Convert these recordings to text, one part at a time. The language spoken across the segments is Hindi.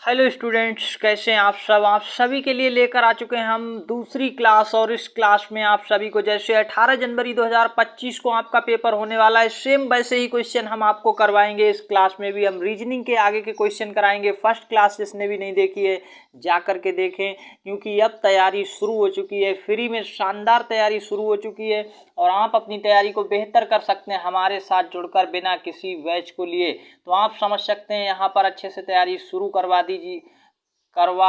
हेलो स्टूडेंट्स, कैसे हैं आप सब। आप सभी के लिए लेकर आ चुके हैं हम दूसरी क्लास। और इस क्लास में आप सभी को जैसे 18 जनवरी 2025 को आपका पेपर होने वाला है, सेम वैसे ही क्वेश्चन हम आपको करवाएंगे। इस क्लास में भी हम रीजनिंग के आगे के क्वेश्चन कराएंगे। फर्स्ट क्लास जिसने भी नहीं देखी है जा कर के देखें, क्योंकि अब तैयारी शुरू हो चुकी है। फ्री में शानदार तैयारी शुरू हो चुकी है और आप अपनी तैयारी को बेहतर कर सकते हैं हमारे साथ जुड़कर बिना किसी बैच को लिए। तो आप समझ सकते हैं यहाँ पर अच्छे से तैयारी शुरू करवा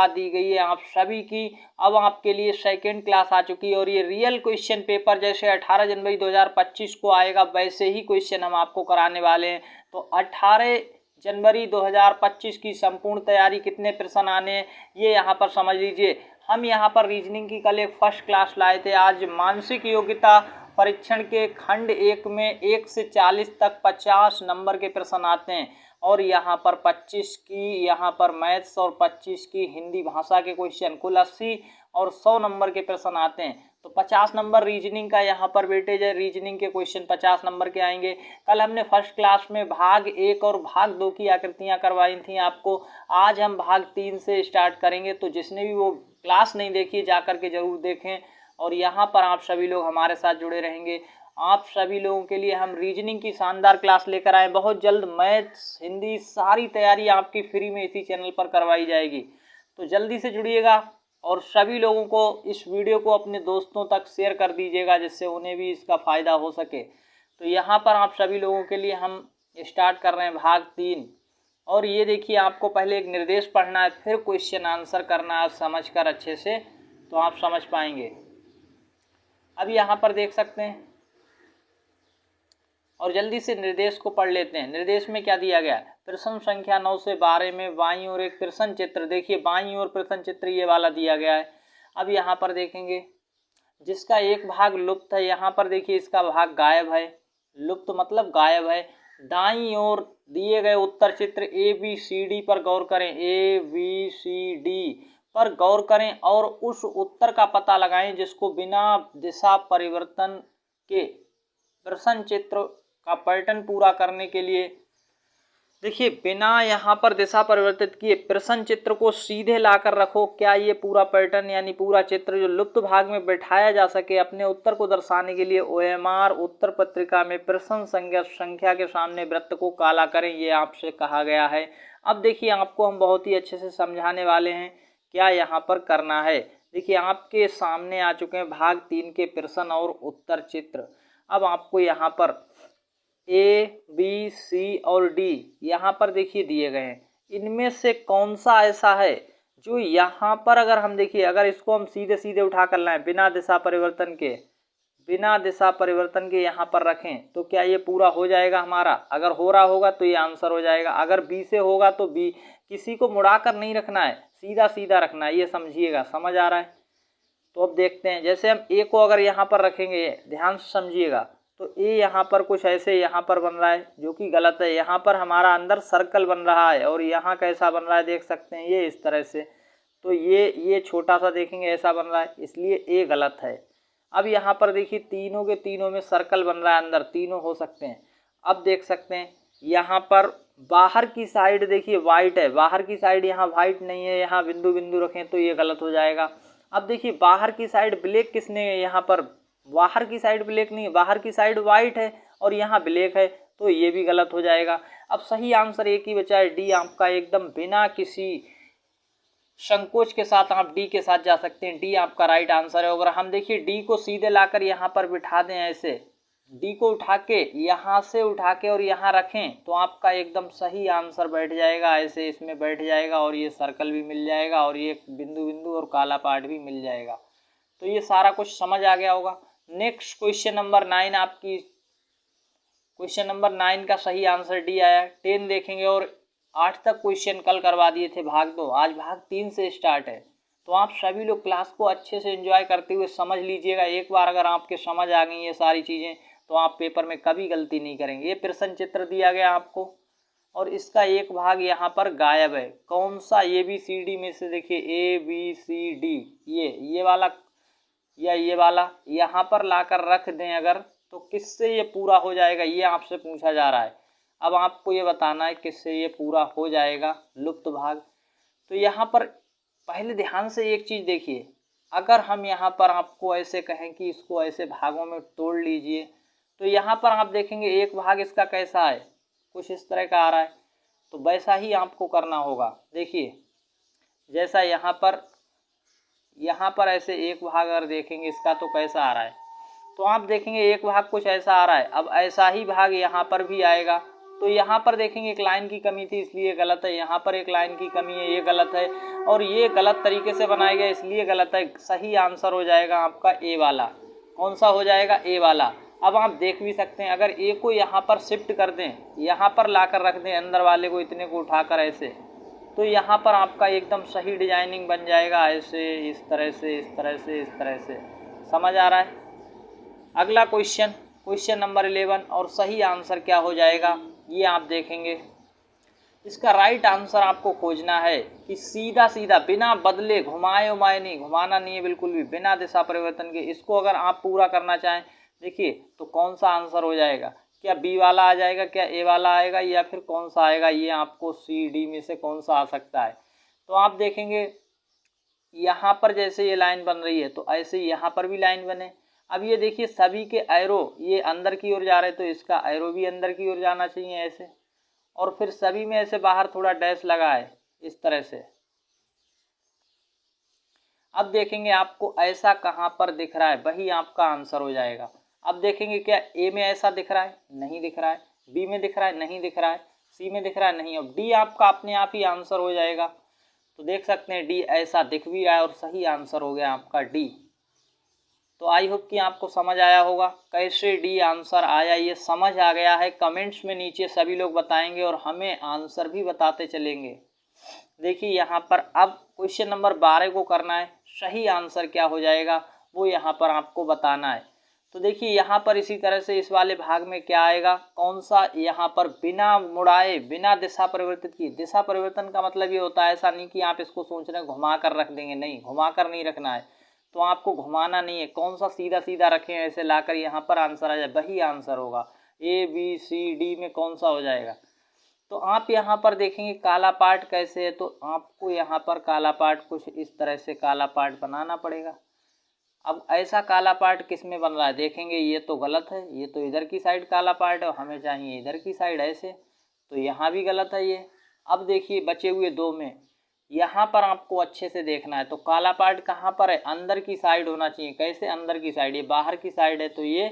दी गई है आप सभी की। अब आपके लिए सेकेंड क्लास आ चुकी है और ये रियल क्वेश्चन पेपर जैसे 18 जनवरी 2025 को आएगा वैसे ही क्वेश्चन हम आपको कराने वाले हैं। तो 18 जनवरी 2025 की संपूर्ण तैयारी, कितने प्रश्न आने हैं ये यहाँ पर समझ लीजिए। हम यहाँ पर रीजनिंग की कल एक फर्स्ट क्लास लाए थे। आज मानसिक योग्यता परीक्षण के खंड 1 में 1 से 40 तक 50 नंबर के प्रश्न आते हैं और यहाँ पर 25 की यहाँ पर मैथ्स और 25 की हिंदी भाषा के क्वेश्चन, कुल 80 और 100 नंबर के प्रश्न आते हैं। तो 50 नंबर रीजनिंग का यहाँ पर वेटेज है। रीजनिंग के क्वेश्चन 50 नंबर के आएंगे। कल हमने फर्स्ट क्लास में भाग 1 और भाग 2 की आकृतियाँ करवाई थी आपको। आज हम भाग 3 से स्टार्ट करेंगे। तो जिसने भी वो क्लास नहीं देखी जा कर के ज़रूर देखें और यहाँ पर आप सभी लोग हमारे साथ जुड़े रहेंगे। आप सभी लोगों के लिए हम रीजनिंग की शानदार क्लास लेकर आए बहुत जल्द। मैथ्स, हिंदी, सारी तैयारी आपकी फ्री में इसी चैनल पर करवाई जाएगी। तो जल्दी से जुड़िएगा और सभी लोगों को इस वीडियो को अपने दोस्तों तक शेयर कर दीजिएगा जिससे उन्हें भी इसका फ़ायदा हो सके। तो यहाँ पर आप सभी लोगों के लिए हम स्टार्ट कर रहे हैं भाग 3। और ये देखिए, आपको पहले एक निर्देश पढ़ना है, फिर क्वेश्चन आंसर करना है समझ कर अच्छे से, तो आप समझ पाएंगे। अब यहाँ पर देख सकते हैं और जल्दी से निर्देश को पढ़ लेते हैं। निर्देश में क्या दिया गया है? प्रश्न संख्या 9 से 12 में बाईं ओर एक प्रश्न चित्र, देखिए बाईं ओर प्रश्न चित्र ये वाला दिया गया है। अब यहाँ पर देखेंगे जिसका एक भाग लुप्त है, यहाँ पर देखिए इसका भाग गायब है। लुप्त मतलब गायब है। दाईं ओर दिए गए उत्तर चित्र ABCD पर गौर करें। ABCD पर गौर करें और उस उत्तर का पता लगाएं जिसको बिना दिशा परिवर्तन के प्रश्न चित्र का पैटर्न पूरा करने के लिए, देखिए बिना यहाँ पर दिशा परिवर्तित किए प्रश्न चित्र को सीधे लाकर रखो। क्या ये पूरा पैटर्न यानी पूरा चित्र जो लुप्त भाग में बैठाया जा सके, अपने उत्तर को दर्शाने के लिए OMR उत्तर पत्रिका में प्रश्न संख्या के सामने वृत्त को काला करें, ये आपसे कहा गया है। अब देखिए आपको हम बहुत ही अच्छे से समझाने वाले हैं क्या यहाँ पर करना है। देखिए आपके सामने आ चुके हैं भाग 3 के प्रश्न और उत्तर चित्र। अब आपको यहाँ पर A, B, C और D यहाँ पर देखिए दिए गए हैं। इनमें से कौन सा ऐसा है जो यहाँ पर, अगर हम देखिए, अगर इसको हम सीधे सीधे उठा कर लाएं बिना दिशा परिवर्तन के यहाँ पर रखें तो क्या ये पूरा हो जाएगा हमारा? अगर हो रहा होगा तो ये आंसर हो जाएगा। अगर B से होगा तो B, किसी को मुड़ा कर नहीं रखना है, सीधा सीधा रखना है, ये समझिएगा। समझ आ रहा है? तो अब देखते हैं, जैसे हम A को अगर यहाँ पर रखेंगे, ध्यान से समझिएगा, तो A यहाँ पर कुछ ऐसे यहाँ पर बन रहा है जो कि गलत है। यहाँ पर हमारा अंदर सर्कल बन रहा है और यहाँ कैसा बन रहा है देख सकते हैं, ये इस तरह से। तो ये छोटा सा देखेंगे ऐसा बन रहा है, इसलिए A गलत है। अब यहाँ पर देखिए तीनों के तीनों में सर्कल बन रहा है, अंदर तीनों हो सकते हैं। अब देख सकते हैं यहाँ पर बाहर की साइड देखिए वाइट है, बाहर की साइड यहाँ वाइट नहीं है, यहाँ बिंदु बिंदु रखें तो ये गलत हो जाएगा। अब देखिए बाहर की साइड ब्लैक किसने, यहाँ पर बाहर की साइड ब्लैक नहीं है, बाहर की साइड वाइट है और यहाँ ब्लैक है, तो ये भी गलत हो जाएगा। अब सही आंसर एक ही बचा है, D आपका, एकदम बिना किसी संकोच के साथ आप D के साथ जा सकते हैं। D आपका राइट आंसर है। अगर हम देखिए D को सीधे लाकर यहाँ पर बिठा दें, ऐसे D को उठा के यहाँ से उठा के और यहाँ रखें तो आपका एकदम सही आंसर बैठ जाएगा, ऐसे इसमें बैठ जाएगा और ये सर्कल भी मिल जाएगा और ये बिंदु बिंदु और काला पार्ट भी मिल जाएगा। तो ये सारा कुछ समझ आ गया होगा। नेक्स्ट क्वेश्चन नंबर 9 आपकी, क्वेश्चन नंबर 9 का सही आंसर D आया। 10 देखेंगे और 8 तक क्वेश्चन कल करवा दिए थे भाग 2, आज भाग 3 से स्टार्ट है। तो आप सभी लोग क्लास को अच्छे से एंजॉय करते हुए समझ लीजिएगा। एक बार अगर आपके समझ आ गई ये सारी चीज़ें तो आप पेपर में कभी गलती नहीं करेंगे। ये प्रश्न चित्र दिया गया आपको और इसका एक भाग यहाँ पर गायब है। कौन सा? ABCD में से देखिए ABCD, ये वाला या ये वाला यहाँ पर लाकर रख दें अगर, तो किससे ये पूरा हो जाएगा, ये आपसे पूछा जा रहा है। अब आपको ये बताना है किससे ये पूरा हो जाएगा लुप्त भाग। तो यहाँ पर पहले ध्यान से एक चीज़ देखिए, अगर हम यहाँ पर आपको ऐसे कहें कि इसको ऐसे भागों में तोड़ लीजिए, तो यहाँ पर आप देखेंगे एक भाग इसका कैसा है, कुछ इस तरह का आ रहा है। तो वैसा ही आपको करना होगा। देखिए जैसा यहाँ पर ऐसे एक भाग अगर देखेंगे इसका तो कैसा आ रहा है, तो आप देखेंगे एक भाग कुछ ऐसा आ रहा है। अब ऐसा ही भाग यहाँ पर भी आएगा। तो यहाँ पर देखेंगे एक लाइन की कमी थी इसलिए गलत है, यहाँ पर एक लाइन की कमी है ये गलत है, और ये गलत तरीके से बनाया गया इसलिए गलत है। सही आंसर हो जाएगा आपका ए वाला। कौन सा हो जाएगा? ए वाला। अब आप देख भी सकते हैं, अगर ए को यहाँ पर शिफ्ट कर दें, यहाँ पर ला कर रख दें अंदर वाले को, इतने को उठाकर ऐसे, तो यहाँ पर आपका एकदम सही डिजाइनिंग बन जाएगा। ऐसे, इस तरह से, इस तरह से, इस तरह से। समझ आ रहा है? अगला क्वेश्चन नंबर 11, और सही आंसर क्या हो जाएगा ये आप देखेंगे। इसका राइट आंसर आपको खोजना है कि सीधा सीधा बिना बदले, घुमाए उमाए नहीं, घुमाना नहीं है बिल्कुल भी, बिना दिशा परिवर्तन के इसको अगर आप पूरा करना चाहें, देखिए तो कौन सा आंसर हो जाएगा। क्या बी वाला आ जाएगा, क्या ए वाला आएगा, या फिर कौन सा आएगा? ये आपको सी डी में से कौन सा आ सकता है। तो आप देखेंगे यहाँ पर जैसे ये लाइन बन रही है तो ऐसे यहाँ पर भी लाइन बने। अब ये देखिए सभी के एरो ये अंदर की ओर जा रहे हैं, तो इसका एरो भी अंदर की ओर जाना चाहिए ऐसे, और फिर सभी में ऐसे बाहर थोड़ा डैश लगा है इस तरह से। अब देखेंगे आपको ऐसा कहाँ पर दिख रहा है, वही आपका आंसर हो जाएगा। अब देखेंगे क्या ए में ऐसा दिख रहा है? नहीं दिख रहा है। बी में दिख रहा है? नहीं दिख रहा है। सी में दिख रहा है? नहीं। अब डी आपका अपने आप ही आंसर हो जाएगा। तो देख सकते हैं डी ऐसा दिख भी रहा है और सही आंसर हो गया आपका डी। तो आई होप कि आपको समझ आया होगा कैसे डी आंसर आया। ये समझ आ गया है कमेंट्स में नीचे सभी लोग बताएंगे और हमें आंसर भी बताते चलेंगे। देखिए यहाँ पर अब क्वेश्चन नंबर 12 को करना है, सही आंसर क्या हो जाएगा वो यहाँ पर आपको बताना है। तो देखिए यहाँ पर इसी तरह से इस वाले भाग में क्या आएगा, कौन सा, यहाँ पर बिना मुड़ाए, बिना दिशा परिवर्तित की। दिशा परिवर्तन का मतलब ये होता है, ऐसा नहीं कि आप इसको सोच रहे हैं घुमा कर रख देंगे, नहीं, घुमा कर नहीं रखना है। तो आपको घुमाना नहीं है, कौन सा सीधा सीधा रखें ऐसे लाकर यहाँ पर आंसर आ जाए, वही आंसर होगा। ए बी सी डी में कौन सा हो जाएगा। तो आप यहाँ पर देखेंगे काला पार्ट कैसे है, तो आपको यहाँ पर काला पार्ट कुछ इस तरह से काला पार्ट बनाना पड़ेगा। अब ऐसा काला पार्ट किस में बन रहा है, देखेंगे ये तो गलत है, ये तो इधर की साइड काला पार्ट है, हमें चाहिए इधर की साइड ऐसे, तो यहाँ भी गलत है ये। अब देखिए बचे हुए दो में यहाँ पर आपको अच्छे से देखना है, तो काला पार्ट कहाँ पर है, अंदर की साइड होना चाहिए। कैसे अंदर की साइड, ये बाहर की साइड है, तो ये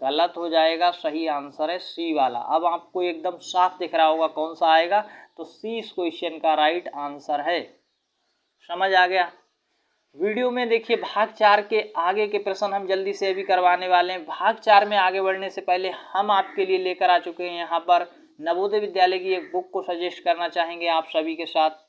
गलत हो जाएगा। सही आंसर है सी वाला। अब आपको एकदम साफ दिख रहा होगा कौन सा आएगा, तो सी इस क्वेश्चन का राइट आंसर है। समझ आ गया। वीडियो में देखिए भाग 4 के आगे के प्रश्न हम जल्दी से अभी करवाने वाले हैं। भाग 4 में आगे बढ़ने से पहले हम आपके लिए लेकर आ चुके हैं यहाँ पर नवोदय विद्यालय की एक बुक को सजेस्ट करना चाहेंगे आप सभी के साथ।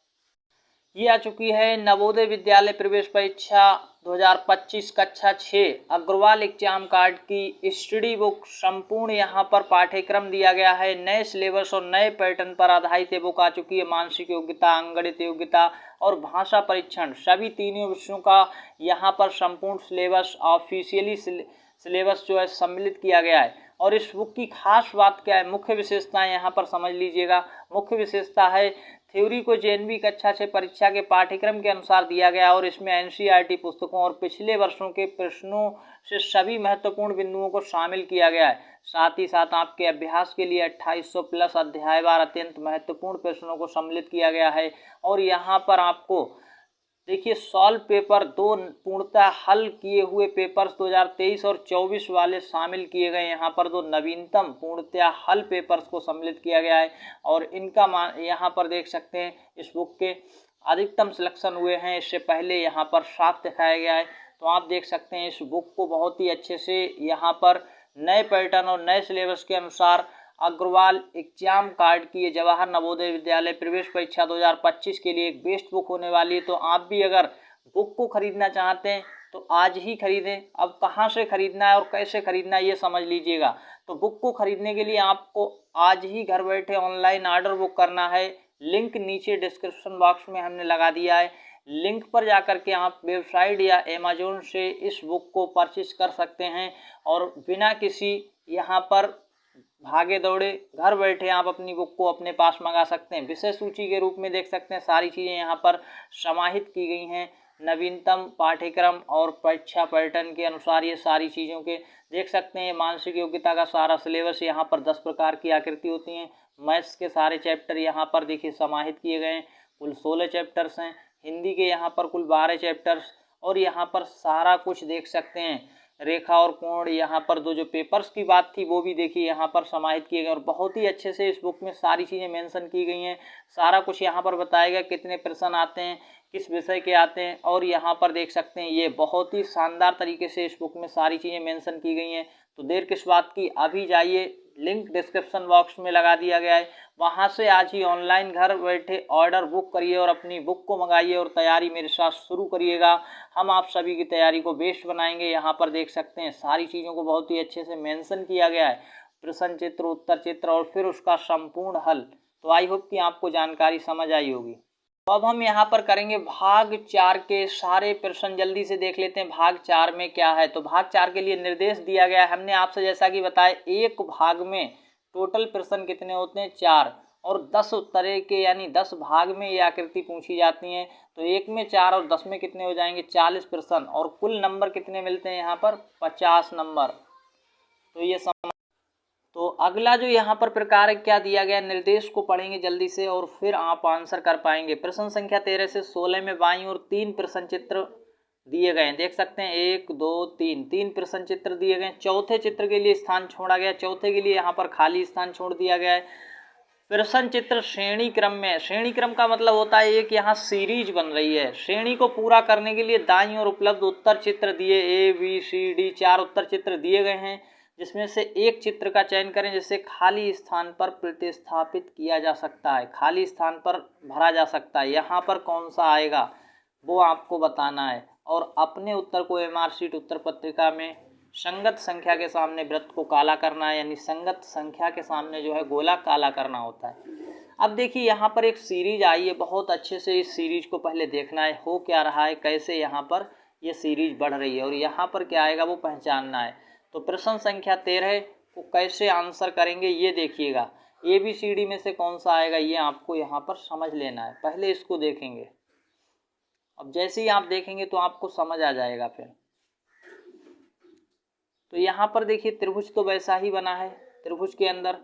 ये आ चुकी है नवोदय विद्यालय प्रवेश परीक्षा 2025 कक्षा 6 अग्रवाल एग्जाम कार्ड की स्टडी बुक। संपूर्ण यहाँ पर पाठ्यक्रम दिया गया है, नए सिलेबस और नए पैटर्न पर आधारित ये बुक आ चुकी है। मानसिक योग्यता, अंकगणित योग्यता और भाषा परीक्षण सभी तीनों विषयों का यहाँ पर संपूर्ण सिलेबस, ऑफिशियली सिलेबस जो है सम्मिलित किया गया है। और इस बुक की खास बात क्या है, मुख्य विशेषताएं यहाँ पर समझ लीजिएगा। मुख्य विशेषता है थ्योरी को जेएनवी कक्षा 6 परीक्षा के पाठ्यक्रम के अनुसार दिया गया और इसमें एनसीईआरटी पुस्तकों और पिछले वर्षों के प्रश्नों से सभी महत्वपूर्ण बिंदुओं को शामिल किया गया है। साथ ही साथ आपके अभ्यास के लिए 2800 प्लस अध्यायवार अत्यंत महत्वपूर्ण प्रश्नों को सम्मिलित किया गया है। और यहाँ पर आपको देखिए सॉल्व पेपर 2 पूर्णतः हल किए हुए पेपर्स 2023 और 24 वाले शामिल किए गए। यहाँ पर 2 नवीनतम पूर्णतः हल पेपर्स को सम्मिलित किया गया है और इनका यहाँ पर देख सकते हैं इस बुक के अधिकतम सिलेक्शन हुए हैं। इससे पहले यहाँ पर साफ दिखाया गया है, तो आप देख सकते हैं इस बुक को बहुत ही अच्छे से यहाँ पर नए पैटर्न और नए सिलेबस के अनुसार अग्रवाल एग्जाम कार्ड की ये जवाहर नवोदय विद्यालय प्रवेश परीक्षा 2025 के लिए एक बेस्ट बुक होने वाली है। तो आप भी अगर बुक को खरीदना चाहते हैं तो आज ही खरीदें। अब कहाँ से खरीदना है और कैसे खरीदना है ये समझ लीजिएगा। तो बुक को खरीदने के लिए आपको आज ही घर बैठे ऑनलाइन ऑर्डर बुक करना है। लिंक नीचे डिस्क्रिप्शन बॉक्स में हमने लगा दिया है, लिंक पर जाकर के आप वेबसाइट या अमेजोन से इस बुक को परचेज कर सकते हैं और बिना किसी यहाँ पर भागे दौड़े घर बैठे आप अपनी बुक को अपने पास मंगा सकते हैं। विषय सूची के रूप में देख सकते हैं, सारी चीज़ें यहाँ पर समाहित की गई हैं। नवीनतम पाठ्यक्रम और परीक्षा पैटर्न के अनुसार ये सारी चीज़ों के देख सकते हैं। मानसिक योग्यता का सारा सिलेबस यहाँ पर 10 प्रकार की आकृति होती हैं। मैथ्स के सारे चैप्टर यहाँ पर देखिए समाहित किए गए हैं। कुल 16 चैप्टर्स हैं। हिंदी के यहाँ पर कुल 12 चैप्टर्स, और यहाँ पर सारा कुछ देख सकते हैं। रेखा और कोण, यहाँ पर जो पेपर्स की बात थी वो भी देखिए यहाँ पर समाहित किए गए, और बहुत ही अच्छे से इस बुक में सारी चीज़ें मेंशन की गई हैं। सारा कुछ यहाँ पर बताया गया, कितने प्रश्न आते हैं, किस विषय के आते हैं, और यहाँ पर देख सकते हैं ये बहुत ही शानदार तरीके से इस बुक में सारी चीज़ें मेंशन की गई हैं। तो देर किस बात की, अभी जाइए, लिंक डिस्क्रिप्शन बॉक्स में लगा दिया गया है, वहाँ से आज ही ऑनलाइन घर बैठे ऑर्डर बुक करिए और अपनी बुक को मंगाइए और तैयारी मेरे साथ शुरू करिएगा। हम आप सभी की तैयारी को बेस्ट बनाएंगे। यहाँ पर देख सकते हैं सारी चीज़ों को बहुत ही अच्छे से मेंशन किया गया है, प्रश्न चित्र, उत्तर चित्र और फिर उसका संपूर्ण हल। तो आई होप कि आपको जानकारी समझ आई होगी। तो अब हम यहाँ पर करेंगे भाग 4 के सारे प्रश्न, जल्दी से देख लेते हैं भाग 4 में क्या है। तो भाग 4 के लिए निर्देश दिया गया है हमने आपसे, जैसा कि बताया, एक भाग में टोटल प्रश्न कितने होते हैं, 4, और 10 उत्तरे के यानी 10 भाग में ये आकृति पूछी जाती हैं। तो एक में 4 और 10 में कितने हो जाएंगे, 40 प्रश्न, और कुल नंबर कितने मिलते हैं यहाँ पर, 50 नंबर। तो ये तो अगला जो यहाँ पर प्रकार क्या दिया गया, निर्देश को पढ़ेंगे जल्दी से और फिर आप आंसर कर पाएंगे। प्रश्न संख्या 13 से 16 में बाईं ओर 3 प्रश्न चित्र दिए गए हैं, देख सकते हैं 1 2 3, 3 प्रश्न चित्र दिए गए। चौथे चित्र के लिए स्थान छोड़ा गया, चौथे के लिए यहाँ पर खाली स्थान छोड़ दिया गया है। प्रश्न चित्र श्रेणी क्रम में, श्रेणी क्रम का मतलब होता है एक यहाँ सीरीज बन रही है। श्रेणी को पूरा करने के लिए दाईं ओर उपलब्ध उत्तर चित्र दिए, ABCD 4 उत्तर चित्र दिए गए हैं, जिसमें से एक चित्र का चयन करें जिसे खाली स्थान पर प्रतिस्थापित किया जा सकता है, खाली स्थान पर भरा जा सकता है। यहाँ पर कौन सा आएगा वो आपको बताना है, और अपने उत्तर को MR शीट उत्तर पत्रिका में संगत संख्या के सामने वृत्त को काला करना है, यानी संगत संख्या के सामने जो है गोला काला करना होता है। अब देखिए यहाँ पर एक सीरीज आई है, बहुत अच्छे से इस सीरीज को पहले देखना है, हो क्या रहा है, कैसे यहाँ पर ये सीरीज बढ़ रही है, और यहाँ पर क्या आएगा वो पहचानना है। तो प्रश्न संख्या 13 को कैसे आंसर करेंगे ये देखिएगा, ABCD में से कौन सा आएगा ये आपको यहाँ पर समझ लेना है। पहले इसको देखेंगे, अब जैसे ही आप देखेंगे तो आपको समझ आ जाएगा फिर। तो यहाँ पर देखिए त्रिभुज तो वैसा ही बना है, त्रिभुज के अंदर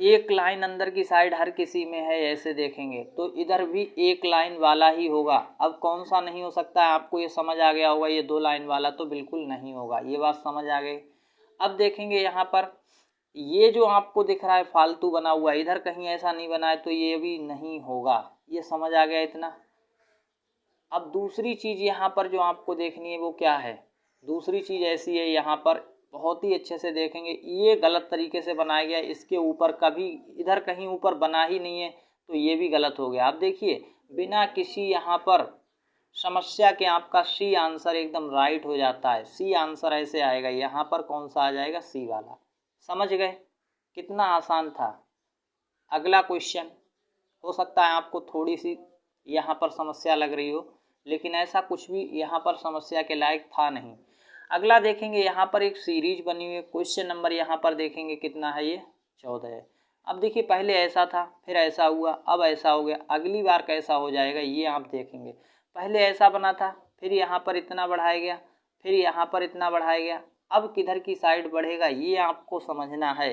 एक लाइन अंदर की साइड हर किसी में है, ऐसे देखेंगे तो इधर भी एक लाइन वाला ही होगा। अब कौन सा नहीं हो सकता है, आपको ये समझ आ गया होगा, ये 2 लाइन वाला तो बिल्कुल नहीं होगा, ये बात समझ आ गई। अब देखेंगे यहाँ पर ये जो आपको दिख रहा है फालतू बना हुआ, इधर कहीं ऐसा नहीं बना है तो ये भी नहीं होगा, ये समझ आ गया इतना। अब दूसरी चीज़ यहाँ पर जो आपको देखनी है वो क्या है, दूसरी चीज़ ऐसी है, यहाँ पर बहुत ही अच्छे से देखेंगे, ये गलत तरीके से बनाया गया, इसके ऊपर कभी इधर कहीं ऊपर बना ही नहीं है, तो ये भी गलत हो गया। आप देखिए बिना किसी यहाँ पर समस्या के आपका C आंसर एकदम राइट हो जाता है, C आंसर ऐसे आएगा, यहाँ पर कौन सा आ जाएगा, C वाला। समझ गए, कितना आसान था। अगला क्वेश्चन, हो सकता है आपको थोड़ी सी यहाँ पर समस्या लग रही हो, लेकिन ऐसा कुछ भी यहाँ पर समस्या के लायक था नहीं। अगला देखेंगे, यहाँ पर एक सीरीज बनी हुई है, क्वेश्चन नंबर यहाँ पर देखेंगे कितना है, ये 14 है। अब देखिए पहले ऐसा था, फिर ऐसा हुआ, अब ऐसा हो गया, अगली बार कैसा हो जाएगा ये आप देखेंगे। पहले ऐसा बना था, फिर यहाँ पर इतना बढ़ाया गया, फिर यहाँ पर इतना बढ़ाया गया, अब किधर की साइड बढ़ेगा ये आपको समझना है,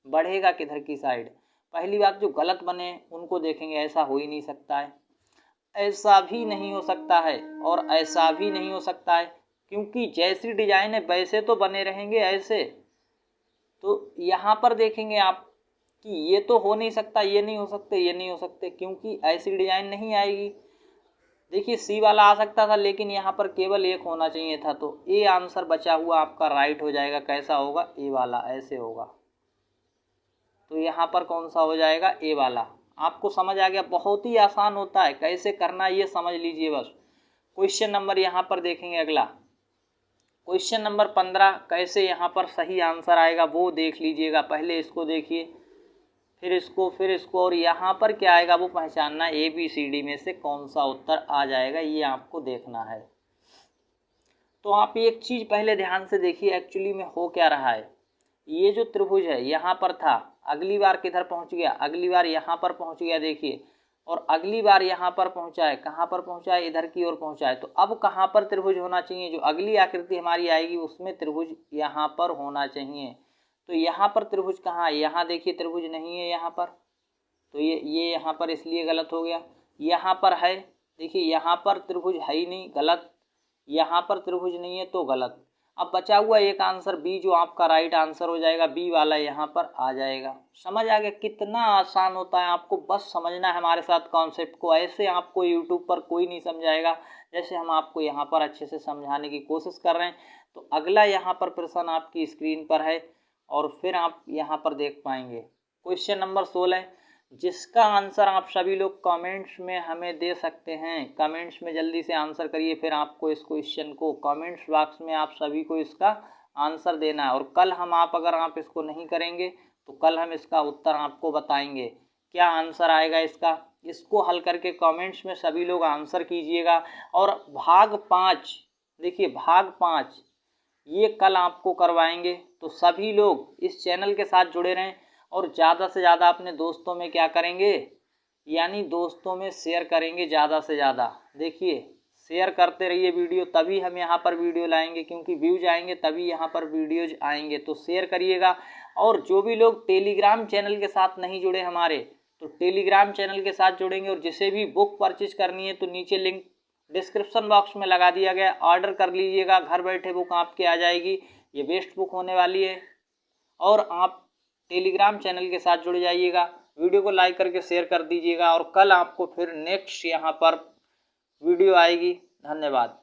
बढ़ेगा किधर की साइड। पहली बात जो गलत बने उनको देखेंगे, ऐसा हो ही नहीं सकता है, ऐसा भी नहीं हो सकता है, और ऐसा भी नहीं हो सकता है, क्योंकि जैसी डिजाइन है वैसे तो बने रहेंगे ऐसे। तो यहाँ पर देखेंगे आप कि ये तो हो नहीं सकता, ये नहीं हो सकते, ये नहीं हो सकते, क्योंकि ऐसी डिजाइन नहीं आएगी। देखिए C वाला आ सकता था, लेकिन यहाँ पर केवल एक होना चाहिए था, तो A आंसर बचा हुआ आपका राइट हो जाएगा। कैसा होगा, A वाला, ऐसे होगा। तो यहाँ पर कौन सा हो जाएगा, A वाला। आपको समझ आ गया, बहुत ही आसान होता है, कैसे करना ये समझ लीजिए बस। क्वेश्चन नंबर यहाँ पर देखेंगे अगला, क्वेश्चन नंबर 15, कैसे यहाँ पर सही आंसर आएगा वो देख लीजिएगा। पहले इसको देखिए, फिर इसको, और यहाँ पर क्या आएगा वो पहचानना, ABCD में से कौन सा उत्तर आ जाएगा ये आपको देखना है। तो आप एक चीज़ पहले ध्यान से देखिए, एक्चुअली में हो क्या रहा है। ये जो त्रिभुज है यहाँ पर था, अगली बार किधर पहुँच गया, अगली बार यहाँ पर पहुँच गया देखिए, और अगली बार यहाँ पर पहुँचा है, कहाँ पर पहुँचा है, इधर की ओर पहुँचा है। तो अब कहाँ पर त्रिभुज होना चाहिए, जो अगली आकृति हमारी आएगी उसमें त्रिभुज यहाँ पर होना चाहिए। तो यहाँ पर त्रिभुज कहाँ है, यहाँ देखिए त्रिभुज नहीं है यहाँ पर, तो ये यहाँ पर इसलिए गलत हो गया। यहाँ पर है, देखिए यहाँ पर त्रिभुज है ही नहीं, गलत। यहाँ पर त्रिभुज नहीं है तो गलत। अब बचा हुआ एक आंसर बी, जो आपका राइट आंसर हो जाएगा, बी वाला यहाँ पर आ जाएगा। समझ आ गया, कितना आसान होता है, आपको बस समझना है हमारे साथ कॉन्सेप्ट को। ऐसे आपको यूट्यूब पर कोई नहीं समझाएगा जैसे हम आपको यहाँ पर अच्छे से समझाने की कोशिश कर रहे हैं। तो अगला यहाँ पर प्रश्न आपकी स्क्रीन पर है और फिर आप यहाँ पर देख पाएंगे क्वेश्चन नंबर 16, जिसका आंसर आप सभी लोग कमेंट्स में हमें दे सकते हैं। कमेंट्स में जल्दी से आंसर करिए, फिर आपको इस क्वेश्चन को कमेंट्स बॉक्स में आप सभी को इसका आंसर देना है। और कल हम अगर आप इसको नहीं करेंगे तो कल हम इसका उत्तर आपको बताएंगे क्या आंसर आएगा इसका। इसको हल करके कमेंट्स में सभी लोग आंसर कीजिएगा। और भाग 5, देखिए भाग 5 ये कल आपको करवाएंगे। तो सभी लोग इस चैनल के साथ जुड़े रहें और ज़्यादा से ज़्यादा अपने दोस्तों में क्या करेंगे, यानी दोस्तों में शेयर करेंगे ज़्यादा से ज़्यादा। देखिए शेयर करते रहिए वीडियो, तभी हम यहाँ पर वीडियो लाएंगे, क्योंकि व्यूज आएंगे तभी यहाँ पर वीडियोज आएंगे। तो शेयर करिएगा। और जो भी लोग टेलीग्राम चैनल के साथ नहीं जुड़े हमारे, तो टेलीग्राम चैनल के साथ जुड़ेंगे। और जिसे भी बुक परचेज करनी है तो नीचे लिंक डिस्क्रिप्शन बॉक्स में लगा दिया गया, ऑर्डर कर लीजिएगा, घर बैठे बुक आपके आ जाएगी। ये बेस्ट बुक होने वाली है। और आप टेलीग्राम चैनल के साथ जुड़ जाइएगा, वीडियो को लाइक करके शेयर कर दीजिएगा। और कल आपको फिर नेक्स्ट यहाँ पर वीडियो आएगी। धन्यवाद।